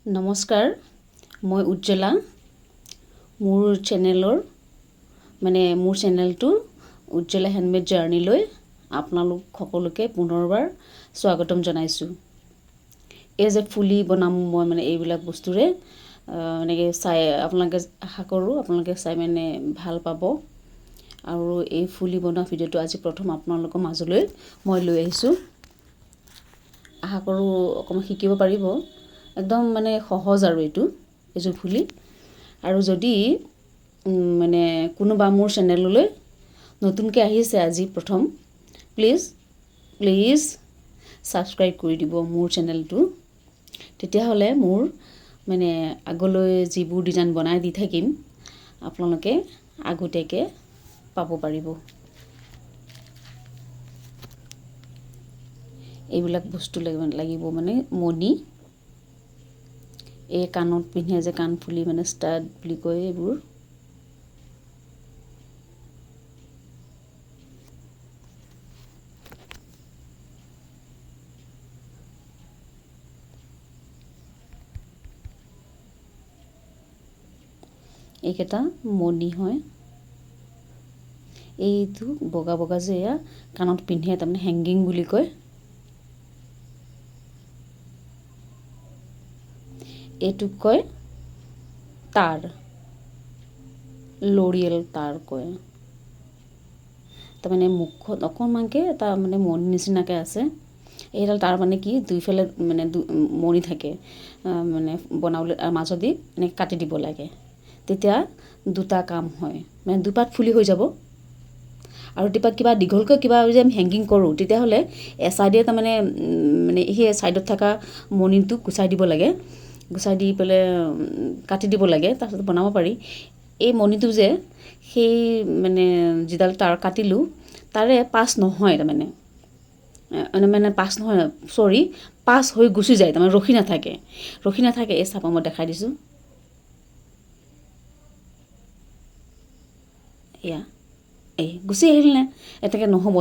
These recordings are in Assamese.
নমস্কাৰ মই উজ্জ্বলা মোৰ চেনেলটো উজ্জ্বলা হেণ্ডমেড জাৰ্নিলৈ আপোনালোক সকলোকে পুনৰবাৰ স্বাগতম জনাইছোঁ। এই যে ফুলি বনাম মই এইবিলাক বস্তুৰে এনেকৈ চাই আপোনালোকে আশা কৰোঁ আপোনালোকে চাই ভাল পাব। আৰু এই ফুলি বনোৱা ভিডিঅ'টো আজি প্ৰথম আপোনালোকৰ মাজলৈ মই লৈ আহিছোঁ। আশা কৰোঁ অকণমান শিকিব পাৰিব। একদম সহজ আৰু এইযোৰ ফুলি। আৰু যদি কোনোবা মোৰ চেনেললৈ নতুনকৈ আহিছে আজি প্ৰথম, প্লিজ ছাবস্ক্ৰাইব কৰি দিব মোৰ চেনেলটো। তেতিয়াহ'লে মোৰ আগলৈ যিবোৰ ডিজাইন বনাই দি থাকিম আপোনালোকে আগতীয়াকৈ পাব পাৰিব। এইবিলাক বস্তু লাগিব মণি, এই কাণত পিন্ধে যে কাণফুলি ষ্টাড বুলি কয় এইবোৰ। এইকেইটা মণি হয়। এইটো বগা বগা যে এয়া কাণত পিন্ধে হেংগিং বুলি কয়। এইটোক কয় তাঁৰ, লৰিয়েল তাঁৰ কয়। মুখত অকণমানকৈ এটা মণি নিচিনাকৈ আছে। এইডাল তাঁৰ কি দুইফালে মণি থাকে বনাবলৈ, মাজেদি এনেকৈ কাটি দিব লাগে। তেতিয়া দুটা কাম হয়, দুপাত ফুলি হৈ যাব। আৰু কিবা দীঘলকৈ কিবা যদি আমি হেংগিং কৰোঁ তেতিয়াহ'লে এচাইডে সেই ছাইডত থকা মণিটো গুচাই দিব লাগে। গুচাই দি পেলাই কাটি দিব লাগে, তাৰপিছত বনাব পাৰি। এই মণিটো যে সেই যিডাল তাঁৰ কাটিলোঁ তাৰে পাছ নহয়, পাছ হৈ গুচি যায়, ৰখি নাথাকে। এই চাপৰ মই দেখাই দিছোঁ। এয়া গুচি আহিল নে? এতেকে নহ'ব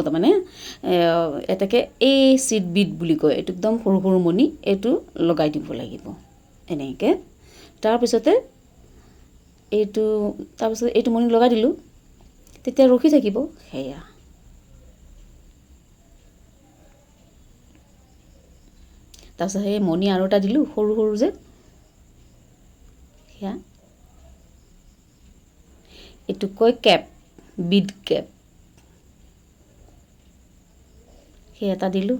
এতেকে এই চিট বিট বুলি কয়। এইটো একদম সৰু সৰু মণি, এইটো লগাই দিব লাগিব এনেকৈ। তাৰপিছতে এইটো মণি লগাই দিলোঁ, তেতিয়া ৰখি থাকিব। সেয়া তাৰপিছত সেই মণি আৰু এটা দিলোঁ সৰু সৰু যে, সেয়া এইটোক কয় কেপ, বিড কেপ। সেই এটা দিলোঁ।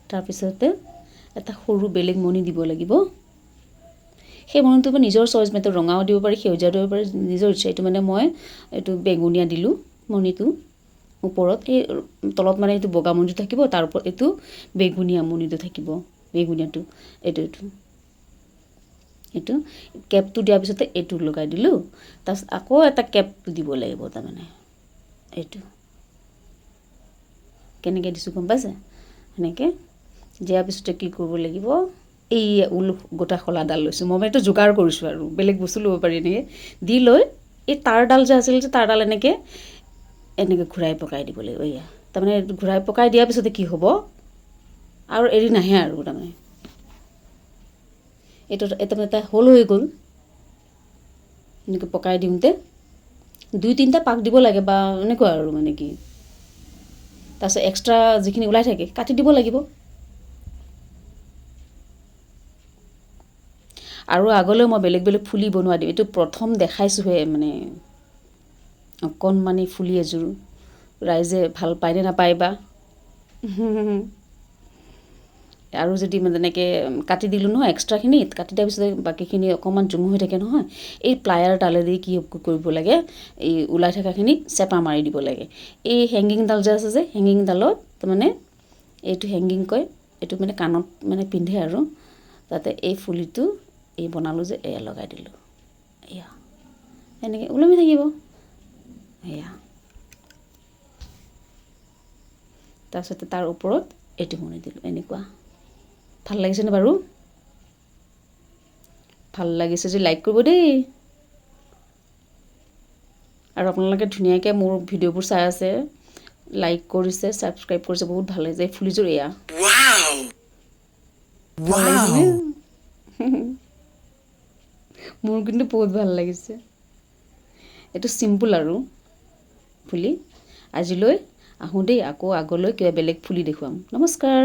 তাৰপিছতে এটা সৰু বেলেগ মণি দিব লাগিব। সেই মণিটো নিজৰ চইচ ৰঙাও দিব পাৰি, সেউজীয়াও দিব পাৰি, নিজৰ ইচ্ছা। মই এইটো বেঙুনীয়া দিলোঁ মণিটো ওপৰত। এই তলত এইটো বগা মণিটো থাকিব, তাৰ ওপৰত এইটো বেঙুনীয়া মণিটো থাকিব। বেঙুনীয়াটো এইটো কেপটো দিয়াৰ পিছতে এইটো লগাই দিলোঁ। তাৰপিছত আকৌ এটা কেপ দিব লাগিব। এইটো কেনেকৈ দিছোঁ গম পাইছে? সেনেকৈ দিয়াৰ পিছতে কি কৰিব লাগিব, এই ঊল গোটা শলাডাল লৈছোঁ। মই এইটো যোগাৰ কৰিছোঁ আৰু বেলেগ বস্তু ল'ব পাৰি। এনেকৈ দি লৈ এই তাঁৰডাল যে আছিল যে তাঁৰডাল এনেকৈ ঘূৰাই পকাই দিব লাগিব। এয়া ঘূৰাই পকাই দিয়াৰ পিছতে কি হ'ব, আৰু এৰি নাহে আৰু এইটো এটা হোল হৈ গ'ল। এনেকৈ পকাই দিওঁতে 2-3টা পাক দিব লাগে বা এনেকুৱা আৰু কি। তাৰপিছত এক্সট্ৰা যিখিনি ওলাই থাকে কাটি দিব লাগিব। আৰু আগলৈ মই বেলেগ বেলেগ ফুলি বনোৱা দিম। এইটো প্ৰথম দেখাইছোঁহে, অকণমানি ফুলি এযোৰ। ৰাইজে ভাল পায়নে নাপায় বা। আৰু যদি তেনেকৈ কাটি দিলোঁ নহয়, এক্সট্ৰাখিনি কাটি দিয়াৰ পিছতে বাকীখিনি অকণমান জমু হৈ থাকে নহয়, এই প্লায়াৰ ডালেদি কি কৰিব লাগে, এই ওলাই থকাখিনি চেপা মাৰি দিব লাগে। এই হেংগিংডাল যে আছে যে, হেংগিংডালত এইটো হেংগিং কয়। এইটো কাণত পিন্ধে আৰু তাতে এই ফুলিটো এই বনালোঁ যে এয়া লগাই দিলোঁ। এয়া এনেকৈ ওলমি থাকিব। এয়া তাৰপিছতে তাৰ ওপৰত এইটো মণি দিলোঁ। এনেকুৱা ভাল লাগিছেনে বাৰু? ভাল লাগিছে যদি লাইক কৰিব দেই। আৰু আপোনালোকে ধুনীয়াকৈ মোৰ ভিডিঅ'বোৰ চাই আছে, লাইক কৰিছে, ছাবস্ক্ৰাইব কৰিছে, বহুত ভাল লাগিছে। এই ফুলিযোৰ এয়া ভাল লাগিছেনে? মোৰ কিন্তু বহুত ভাল লাগিছে। এইটো চিম্পুল আৰু ফুলি। আজিলৈ আহোঁ দেই, আকৌ আগলৈ কিবা বেলেগ ফুলি দেখুৱাম। নমস্কাৰ।